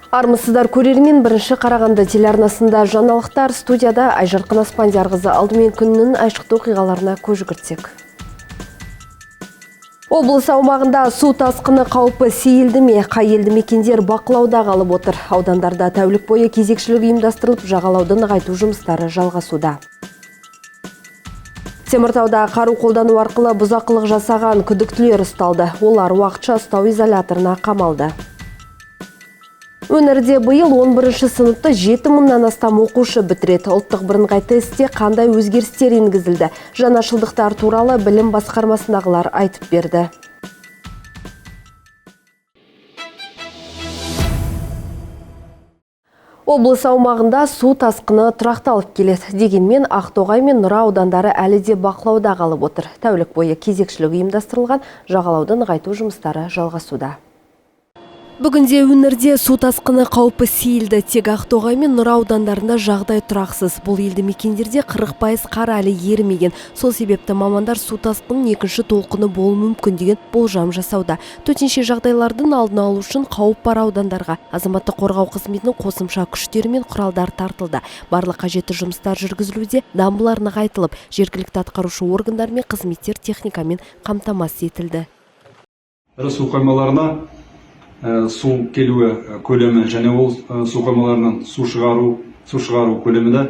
Армысыздар көрермен, бірінші Қарағанды телеарнасында жаңалықтар, студияда Айжарқын Аспандиярқызы. Алдымен күннің айшықты оқиғаларына көз жүгіртсек. Облыс аумағында су тасқыны қаупі сейілді ме? Қай елді мекендер бақылауда қалып отыр? Аудандарда тәулік бойы кезекшілік ұйымдастырылып, жағалауды нығайту жұмыстары жалғасуда. Теміртауда қару қолдану арқылы бұзақылық жасаған күдіктілер ұсталды. Олар уақытша ұстау изоляторына қамалды. Өңірде биыл 11-ші сыныпты 7 мыңнан астам оқушы бітіреді. Ұлттық бірыңғай тестте қандай өзгерістер енгізілді? Жаңашылдықтар туралы білім басқармасындағылар айтып берді. Облыс аумағында су тасқыны тұрақталып келеді. Дегенмен Ақтоғай мен Нұра аудандары әлі де бақылауда қалып отыр. Тәулік бойы кезекшілік ұйымдастырылған, жағалауды нығайту жұмыстары жалғасуда. Бүгінде өңірде су тасқыны қаупі сейілді. Тек Ақтоғай мен Нұра аудандарында жағдай тұрақсыз. Бұл елді мекендерде 40% қар әлі ерімеген. Сол себепті мамандар су тасқынының екінші толқыны болуы мүмкін деген болжам жасауда. Төтенше жағдайлардың алдын алу үшін қауіп бар аудандарға азаматтық қорғау қызметінің қосымша күштері мен құралдар тартылды. Барлық қажетті жұмыстар жүргізілуде, дамбылар нығайтылып, жергілікті атқарушы органдар мен қызметтер техникамен қамтамасыз етілді. Ірі су қоймаларына су келуі көлемі және ол су қоймаларынан су шығару көлемі де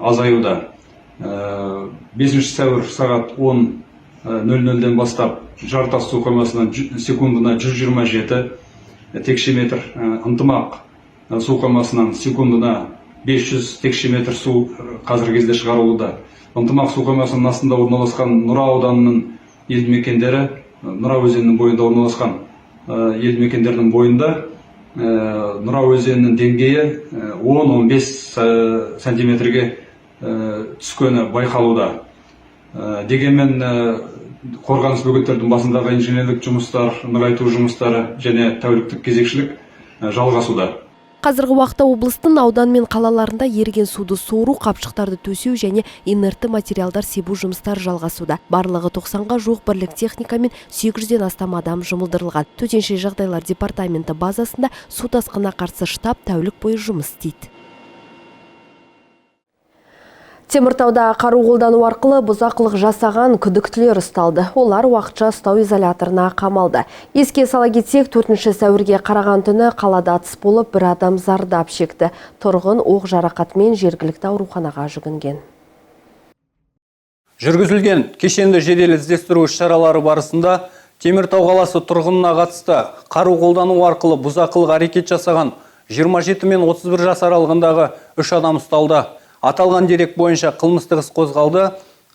азаюда. 5 сәуір сағат 10:00-ден бастап Жартас су қоймасынан секундына 127 текше метр, Ынтымақ су қоймасынан секундына 500 текше метр су қазіргі кезде шығарылуда. Ынтымақ су қоймасының астында орналасқан Нұра ауданының елді мекендері, Нұра өзенінің бойында орналасқан елді мекендердің бойында Нұра өзенінің деңгейі 10-15 сантиметрге түскені байқалуда. Дегенмен қорғаныс бөгеттердің басындағы инженерлік жұмыстар, нығайту жұмыстары және тәуліктік кезекшілік жалғасуда. Қазіргі уақытта облыстың аудан мен қалаларында еріген суды сору, қапшықтарды төсеу және инертті материалдар себу жұмыстары жалғасуда. Барлығы 90-ға жуық бірлік техника мен 800-ден астам адам жұмылдырылған. Төтенше жағдайлар департаменті базасында су тасқынына қарсы штаб тәулік бойы жұмыс істейді. Теміртауда қару қолдану арқылы бұзақылық жасаған күдіктілер ұсталды. Олар уақытша ұстау изоляторына қамалды. Еске сала кетсек, 4 сәуірге қараған түні қалада атыс болып, бір адам зардап шекті. Тұрғын оқ жарақатымен жергілікті ауруханаға жүгінген. Жүргізілген кешенді жедел іздестіру іс-шаралары барысында Теміртау қаласы тұрғынына қатысты қару қолдану арқылы бұзақылық әрекет жасаған 27 мен 31 жас аралығындағы 3 адам ұсталды. Аталған дерек бойынша қылмыстық іс қозғалды.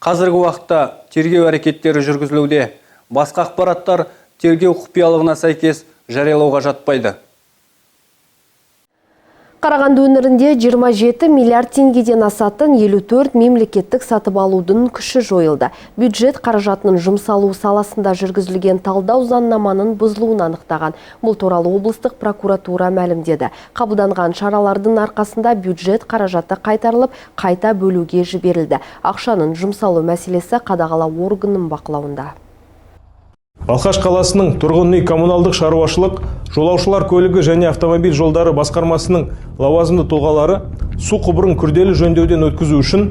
Қазіргі уақытта тергеу әрекеттері жүргізілуде. Басқа ақпараттар тергеу құпиялығына сәйкес жариялауға жатпайды. Қарағанды өңірінде 27 миллиард теңгеден асатын 54 мемлекеттік сатып алудың күші жойылды. Бюджет қаражатының жұмсалу саласында жүргізілген талдау заңнаманың бұзылуын анықтаған. Бұл туралы облыстық прокуратура мәлімдеді. Қабылданған шаралардың арқасында бюджет қаражаты қайтарылып, қайта бөлуге жіберілді. Ақшаның жұмсалу мәселесі қадағалау органының бақылауында. Балқаш қаласының тұрғын үй коммуналдық шаруашылық, жолаушылар көлігі және автомобиль жолдары басқармасының лауазымды тұлғалары су құбырын күрделі жөндеуден өткізу үшін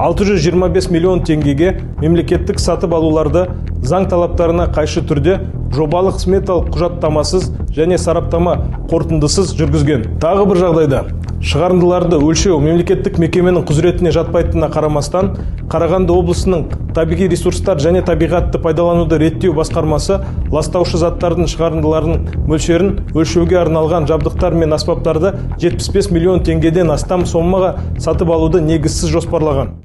625 миллион теңгеге мемлекеттік сатып алуларды заң талаптарына қайшы түрде жобалық сметалық құжаттамасыз және сараптама қорытындысыз жүргізген. Тағы бір жағдайда шығарындыларды өлшеу мемлекеттік мекеменің құзыретіне жатпайтынына қарамастан, Қарағанды облысының табиғи ресурстар және табиғатты пайдалануды реттеу басқармасы ластаушы заттардың шығарындыларының мөлшерін өлшеуге арналған жабдықтар мен аспаптарды 75 миллион теңгеден астам сомаға сатып алуды негізсіз жоспарлаған.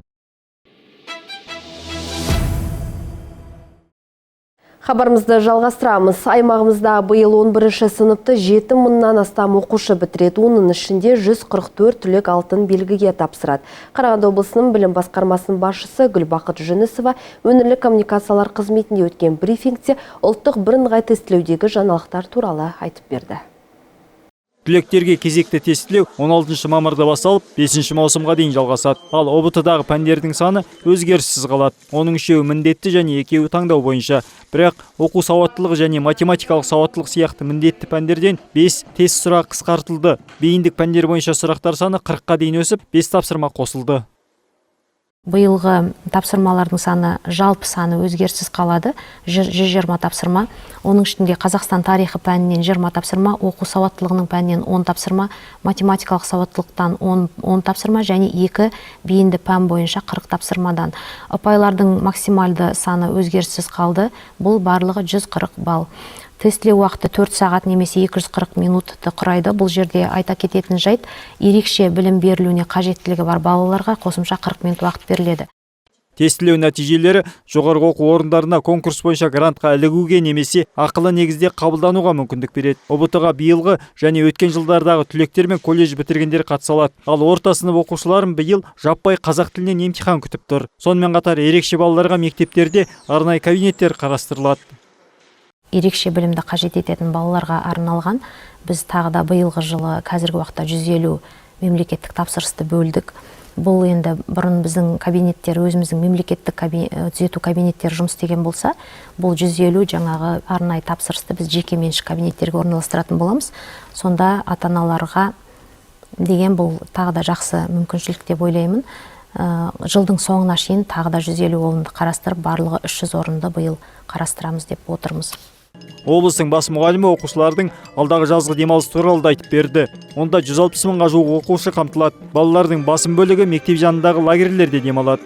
Хабарымызды жалғастырамыз. Аймағымызда биыл 11-ші сыныпты 7 мыңнан астам оқушы бітіреді. Оның ішінде 144 түлек алтын белгіге тапсырады. Қарағанды облысының білім басқармасының басшысы Гүлбақыт Жүнісова өңірлік коммуникациялар қызметінде өткен брифингте ұлттық бірыңғай тестілеудегі жаңалықтар туралы айтып берді. Түлектерге кезекті тестілеу 16 мамырда басталып, 5 маусымға дейін жалғасады. Ал ОБТ-дағы пәндердің саны өзгеріссіз қалады. Оның үшеуі міндетті және екеуі таңдау бойынша. Бірақ оқу сауаттылығы және математикалық сауаттылық сияқты міндетті пәндерден 5 тест сұрақ қысқартылды. Бейіндік пәндер бойынша сұрақтар саны 40-қа дейін өсіп, 5 тапсырма қосылды. Биылғы тапсырмалардың саны, жалпы саны өзгеріссіз қалады, 120 тапсырма. Оның ішінде Қазақстан тарихы пәнінен 20 тапсырма, оқу сауаттылығының пәнінен 10 тапсырма, математикалық сауаттылықтан 10 тапсырма және 2 бейінді пән бойынша 40 тапсырмадан. Ұпайлардың максималды саны өзгеріссіз қалды, бұл барлығы 140 балл. Тестілеу уақыты 4 сағат немесе 240 минутты құрайды. Бұл жерде айта кететін жайт, ерекше білім берілуіне қажеттілігі бар балаларға қосымша 40 минут уақыт беріледі. Тестілеу нәтижелері жоғарғы оқу орындарына конкурс бойынша грантқа ілігуге немесе ақылы негізде қабылдануға мүмкіндік береді. ОБТ-ға биылғы және өткен жылдардағы түлектер мен колледж бітіргендер қатыса алады. Ал орта сынып оқушыларын биыл жаппай қазақ тілінен емтихан күтіп тұр. Сонымен қатар ерекше балаларға мектептерде арнайы кабинеттер қарастырылады. Ерекше білімді қажет ететін балаларға арналған біз тағы да биылғы жылы қазіргі уақытта 150 мемлекеттік тапсырысты бөлдік. Бұл енді бұрын біздің кабинеттер, өзіміздің мемлекеттік түзету кабинеттері жұмыс істеген болса, бұл 150 жаңағы арнайы тапсырысты біз жеке меншік кабинеттерге орналастыратын боламыз. Сонда ата-аналарға деген бұл тағы да жақсы мүмкіншілік деп ойлаймын. Жылдың соңына шейін тағы да 150 орынды қарастырып, барлығы 300 орынды биыл қарастырамыз деп отырмыз. Облыстың бас мұғалімі оқушылардың алдағы жазғы демалыс туралы да айтып берді. Онда 160 мыңға жуық оқушы қамтылады. Балалардың басым бөлігі мектеп жанындағы лагерлерде демалады.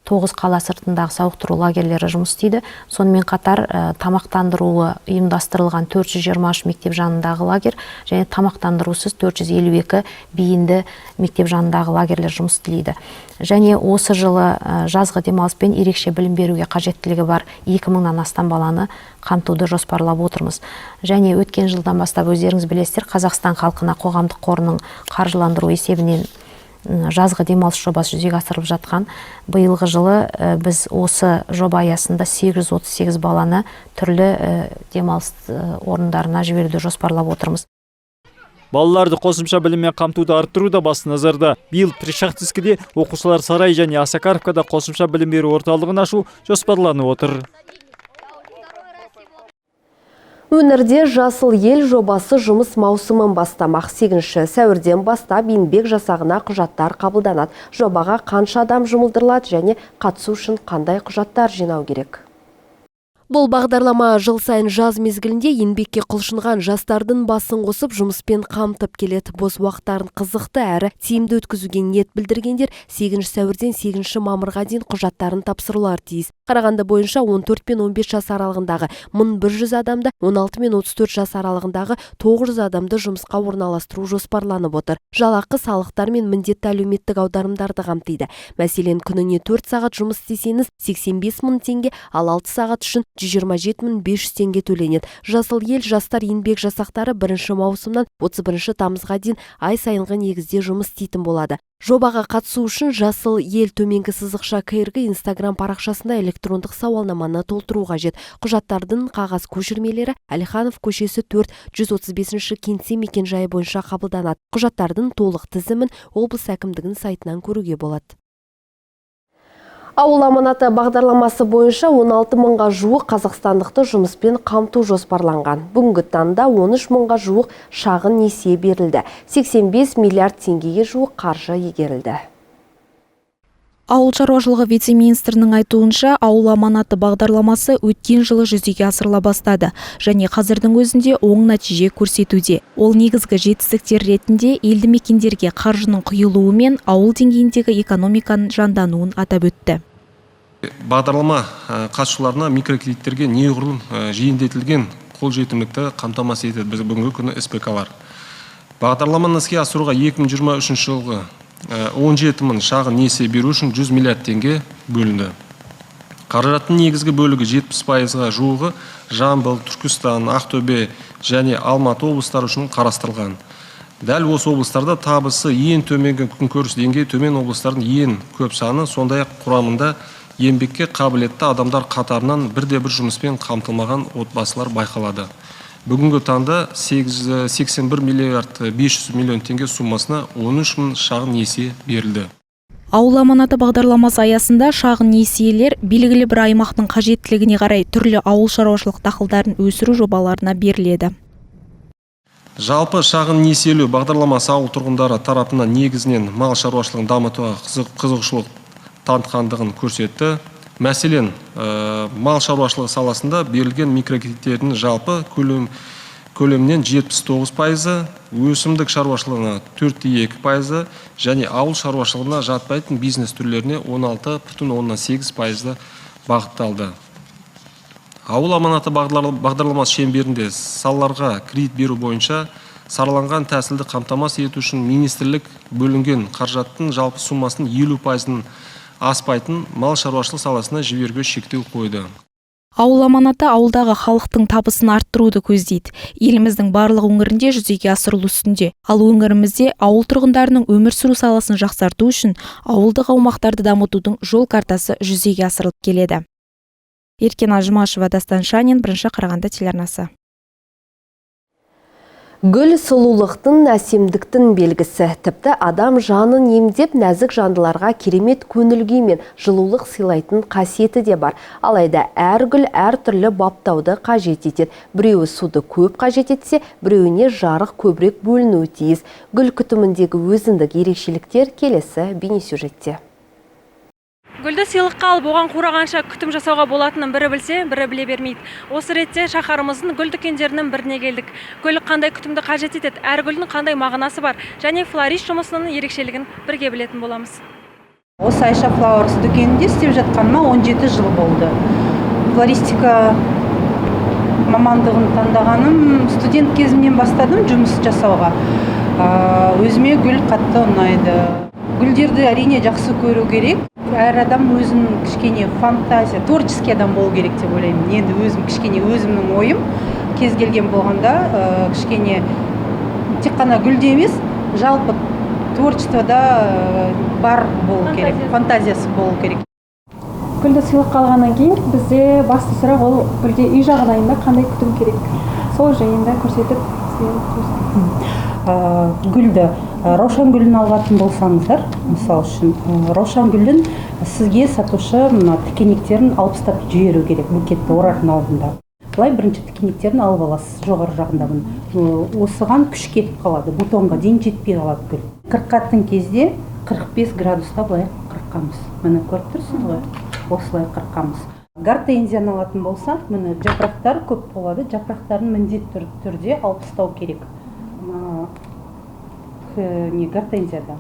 9 қала сыртындағы сауықтыру лагерлері жұмыс істейді. Сонымен қатар тамақтандыруы ұйымдастырылған 423 мектеп жанындағы лагер және тамақтандырусыз 452 бейінді мектеп жанындағы лагерлер жұмыс істейді. Және осы жылы жазғы демалыспен ерекше білім беруге қажеттілігі бар 2000-нан астам баланы қамтуды жоспарлап отырмыз. Және өткен жылдан бастап өздеріңіз білесіздер, Қазақстан халқына қоғамдық қорының қаржыландыру есебінен жазғы демалыс жобасы жүзеге асырылып жатқан. Биылғы жылы біз осы жоба аясында 838 баланы түрлі демалыс орындарына жіберуді жоспарлап отырмыз. Балаларды қосымша біліммен қамтуды арттыру да басты назарда. Биыл Тришахтискіде оқушылар сарай және Осакаровкада қосымша білім беру орталығын ашу жоспарланып отыр. Өңірде Жасыл ел жобасы жұмыс маусымын бастамақ. 8 сәуірден бастап еңбек жасағына құжаттар қабылданады. Жобаға қанша адам жұмылдырылады және қатысу үшін қандай құжаттар жинау керек? Бұл бағдарлама жыл сайын жаз мезгілінде еңбекке құлшынған жастардың басын қосып жұмыспен қамтып келеді. Бос уақыттарын қызықты әрі тиімді өткізуге ниет білдіргендер 8 сәуірден 8 мамырға дейін құжаттарын тапсырулар тиіс. Қарағанды бойынша 14 пен 15 жас аралығындағы 1100 адамды, 16 мен 34 жас аралығындағы 900 адамды жұмысқа орналастыру жоспарланып отыр. Жалақы, салықтар мен міндетті әлеуметтік аударымдарды қамтиды. Мәселен, күніне 4 сағат жұмыс істесеңіз 85 мың теңге, ал 6 сағат үшін 127.500 теңге төленеді. Жасыл ел жастар еңбек жасақтары 1 маусымнан 31 тамызға дейін ай сайынғы негізде жұмыс істейтін болады. Жобаға қатысу үшін Жасыл ел төменгі сызықша КРГ Instagram парақшасында электрондық сауалнаманы толтыру қажет. Құжаттардың қағаз көшірмелері Әлиханов көшесі 4, 135 кеңсе мекенжайы бойынша қабылданады. Құжаттардың толық тізімін облыс әкімдігінің сайтынан көруге болады. Ауыл аманаты бағдарламасы бойынша 16 мыңға жуық қазақстандықты жұмыспен қамту жоспарланған. Бүгінгі таңда 13 мыңға жуық шағын несие берілді. 85 миллиард теңгеге жуық қаржы игерілді. Ауыл шаруашылығы вице-министрінің айтуынша, ауыл аманаты бағдарламасы өткен жылы жүзеге асырыла бастады және қазірдің өзінде оң нәтиже көрсетуде. Ол негізгі жетістіктер ретінде елді мекендерге қаржының құйылуы мен ауыл деңгейіндегі экономиканың жандануын атап өтті. Бағдарлама қатысушыларына микрокредиттерге неғұрлым жиіндетілген қолжетімдікті қамтамасыз етеді біз бүгінгі күні СПК-лар. Бағдарламаны іске асыруға 2023 жылғы 17 мың шағын несие беру үшін 100 миллиард теңге бөлінді. Қаражаттың негізгі бөлігі 70%-ға жуығы Жамбыл, Түркістан, Ақтөбе және Алматы облыстары үшін қарастырылған. Дәл осы облыстарда табысы ең төменгі күнкөріс деңгейі төмен облыстардың ең көп саны, сондай-ақ құрамында еңбекке қабілетті адамдар қатарынан бірде-бір жұмыспен қамтылмаған отбасылар байқалады. бүгінгі таңда 81 миллиард 500 миллион теңге суммасына 13 мың шағын несие берілді. Ауыл аманаты бағдарламасы аясында шағын несиелер белгілі бір аймақтың қажеттілігіне қарай түрлі ауыл шаруашылық дақылдарын өсіру жобаларына беріледі. Жалпы шағын несиелеу бағдарламасы ауыл тұрғындары тарапынан негізінен мал шаруашылығын дамытуға қызығушылық танытқандығын көрсетті. Мәселен, мал шаруашылығы саласында берілген микрокредиттердің жалпы көлемінен 79%, өсімдік шаруашылығына 4,2% және ауыл шаруашылығына жатпайтын бизнес түрлеріне 16,8% бағытталды. Ауыл аманаты бағдарламасы шеңберінде салаларға кредит беру бойынша сараланған тәсілді қамтамасыз ету үшін министрлік бөлінген қаражаттың жалпы суммасының 50%-ын аспайтын мал шаруашылық саласына жіберуге шектеу қойды. Ауыл аманаты ауылдағы халықтың табысын арттыруды көздейді. Еліміздің барлық өңірінде жүзеге асырылу үстінде. Ал өңірімізде ауыл тұрғындарының өмір сүру саласын жақсарту үшін ауылдық аумақтарды дамытудың жол картасы жүзеге асырылып келеді. Еркен Ажмашева, Дастан Шанин, Бірінші Қарағанды телеарнасы. Гүл сұлулықтың, әсемдіктің белгісі. Тіпті адам жанын емдеп, нәзік жандыларға керемет көңіл-күй мен жылулық сыйлайтын қасиеті де бар. Алайда әр гүл әр түрлі баптауды қажет етеді. Біреуі суды көп қажет етсе, біреуіне жарық көбірек бөлінуі тиіс. Гүл күтіміндегі өзіндік ерекшеліктер келесі бейнесюжетте. Гүлді сыйлыққа алып, оған қурағанша күтім жасауға болатынын бірі білсе, бірі біле бермейді. Осы ретте шаһарымыздың гүл дүкендерінің біріне келдік. Гүл қандай күтімді қажет етеді, әр гүлдің қандай мағынасы бар, және флорист жұмысының ерекшелігін бірге білетін боламыз. Осы Айша Flowers дүкенінде істеп жатқаныма 17 жыл болды. Флористика мамандығын таңдағаным студент кезімнен бастадым жұмыс жасауға. Өзіме гүл қатты ұнайды. Гүлдерді әрине жақсы көру керек. Әр адам өзінің кішкене фантазия, творческий адам болу керек деп ойлаймын. Енді өзімнің ойым кез келген болғанда кішкене тек қана гүлде емес, жалпы творчествода бар болу керек, фантазиясы болу керек. Гүлді сыйлыққа алғаннан кейін бізде басты сұрақ ол гүлге үй жағдайында қандай күтім керек. Сол жайында көрсетіп, гүлді раушан гүлін алатын болсаңыздар, мысал үшін раушан гүлін сізге сатушы тікенектерін алып тастап жіберу керек букетті орардың алдында. Былай бірінші тікенектерін алып аласыз жоғары жағында. Осыған күш кетіп қалады, бутонға дейін жетпей қалады гүл. Қырқатын кезде 45 градуста былай қырқамыз. Міне көріп тұрсыз ғой, осылай қырқамыз. Гортензияны алатын болса, міне жапырақтар көп болады, жапырақтарын міндетті түрде алып тастау керек. Гортензияда.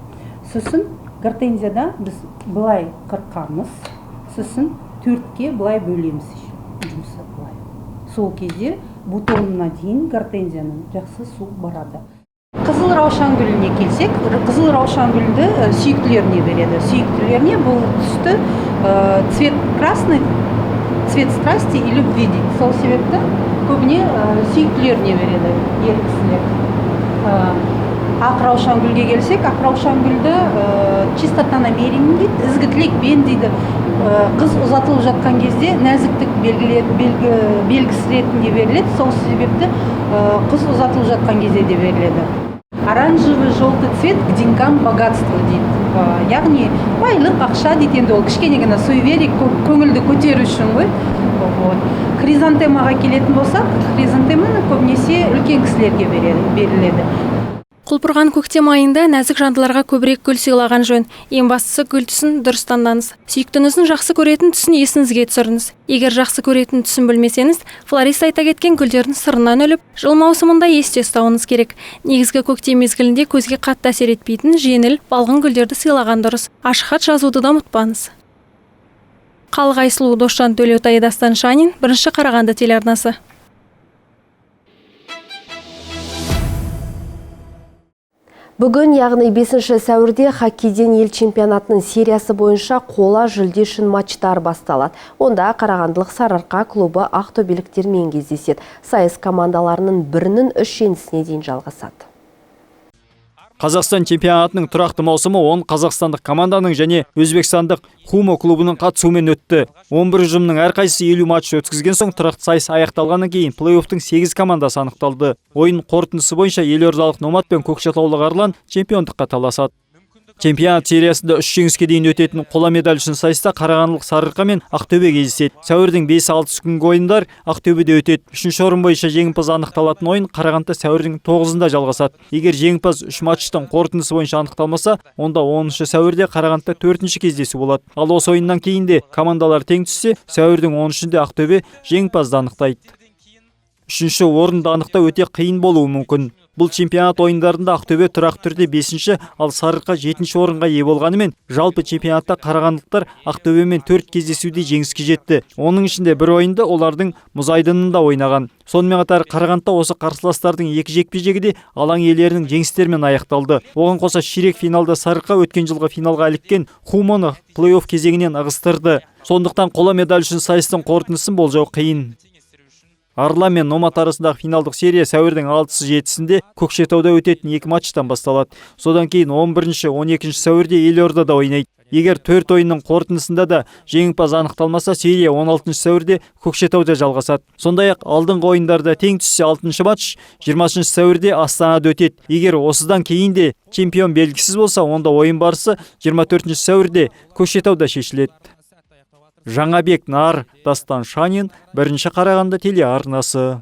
Сосын гортензияда біз былай қырқамыз, сосын 4-ке былай бөлеміз жұмысы былай. Сол кезде бутонына дейін гортензияның жақсы су барады. Қызыл раушан гүліне келсек, қызыл раушан гүлді сүйіктілеріне береді. Сүйіктілеріне бұл түсті цвет красный, цвет страсти и любви дейді. Сол себепті көбіне сүйіктілеріне береді ер кісілер. Ақ раушан гүлге келсек, ақ раушан гүлді чистота намерения дейді, ізгі тілекпен дейді. Қыз ұзатылып жатқан кезде нәзіктік белгісі ретінде беріледі. Сол себепті қыз ұзатылып жатқан кезде де беріледі. Оранжевый желтый цвет к деньгам богатство дейді. Яғни байлық ақша дейді, енді ол кішкене ғана суеверие, көңілді көтеру үшін ғой. Хризантемаға келетін болсақ, хризантеманы көбінесе үлкен кісілерге беріледі. Құлпырған көктем айында нәзік жандыларға көбірек гүл сыйлаған жөн. Ең бастысы гүл түсін дұрыс таңдаңыз. Сүйіктіңіздің жақсы көретін түсін есіңізге түсіріңіз. Егер жақсы көретін түсін білмесеңіз, флорист айта кеткен гүлдердің сырынан өліп, жыл маусымында есте ұстауыңыз керек. Негізгі көктем мезгілінде көзге қатты әсер етпейтін жеңіл, балғын гүлдерді сыйлаған дұрыс. Ашық хат жазуды да ұмытпаңыз. Қалық Айсұлу, Досжан Төлеутай, Дастан Шанин, Бірінші Қарағанды телеарнасы. Бүгін, яғни 5 сәуірде хоккейден ел чемпионатының сериясы бойынша қола жүлде үшін матчтар басталады. Онда Қарағандылық Сарыарқа клубы ақтөбеліктермен кездеседі. Сайыс командаларының бірінің 3 жеңісіне дейін жалғасады. Қазақстан чемпионатының тұрақты маусымы 10 қазақстандық команданың және өзбекстандық Хумо клубының қатысуымен өтті. 11 ұжымның әрқайсысы 50 матч өткізген соң тұрақты сайыс аяқталғаннан кейін плей-оффтың 8 командасы анықталды. Ойын қорытындысы бойынша елордалық Номад пен көкшетаулық Арлан чемпиондыққа таласады. Чемпионат сериясында 3 жеңіске дейін өтетін қола медаль үшін сайыста қарағандылық Сарыарқа мен Ақтөбе кездеседі. Сәуірдің 5-6 күнгі ойындар Ақтөбеде өтеді. 3-ші орын бойынша жеңімпаз анықталатын ойын Қарағандыда сәуірдің 9-ында жалғасады. Егер жеңімпаз 3 матчтың қорытындысы бойынша анықталмаса, онда 10-шы сәуірде Қарағандыда 4-ші кездесу болады. Ал осы ойыннан кейін де командалар тең түссе, сәуірдің 13-інде Ақтөбе жеңімпазды анықтайды. 3-ші орынды анықтау өте қиын болуы мүмкін. Бұл чемпионат ойындарында Ақтөбе тұрақ түрде 5-ші, ал Сарыарқа 7-ші орынға ие болғанымен, жалпы чемпионатта қарағандылықтар Ақтөбемен 4 кездесуде жеңіске жетті. Оның ішінде бір ойында олардың мұз айдынында ойнаған. Сонымен қатар Қарағандыда осы қарсыластардың 2 жекпе-жегі де алаң иелерінің жеңістерімен аяқталды. Оған қоса ширек финалда Сарыарқа өткен жылғы финалға іліккен Хумоны плей-офф кезеңінен ығыстырды. Сондықтан қола медаль үшін сайыстың қорытындысын болжау қиын. Арлан мен Номад арасындағы финалдық серия сәуірдің 6-7-сінде Көкшетауда өтетін 2 матчтан басталады. Содан кейін 11-12 сәуірде елордада ойнайды. Егер 4 ойынның қорытындысында да жеңімпаз анықталмаса, серия 16 сәуірде Көкшетауда жалғасады. Сондай-ақ алдыңғы ойындарда тең түссе 6 матч 20 сәуірде Астанада өтеді. Егер осыдан кейін де чемпион белгісіз болса, онда ойын барысы 24 сәуірде Көкшетауда шешіледі. Жаңабек Нар, Дастан Шанин, 1-ші Қарағанды телеарнасы.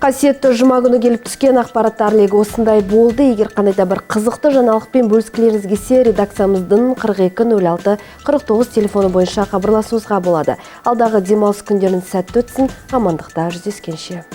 Қасиетті жұма күні келіп түскен ақпараттар легі осындай болды. Егер қандайда бір қызықты жаңалықпен бөліскілеріңіз келсе, редакциямыздың 42-06-49 телефоны бойынша хабарласуыңызға болады. Алдағы демалыс күндерін сәтті өтсін, амандықта жүздескенше.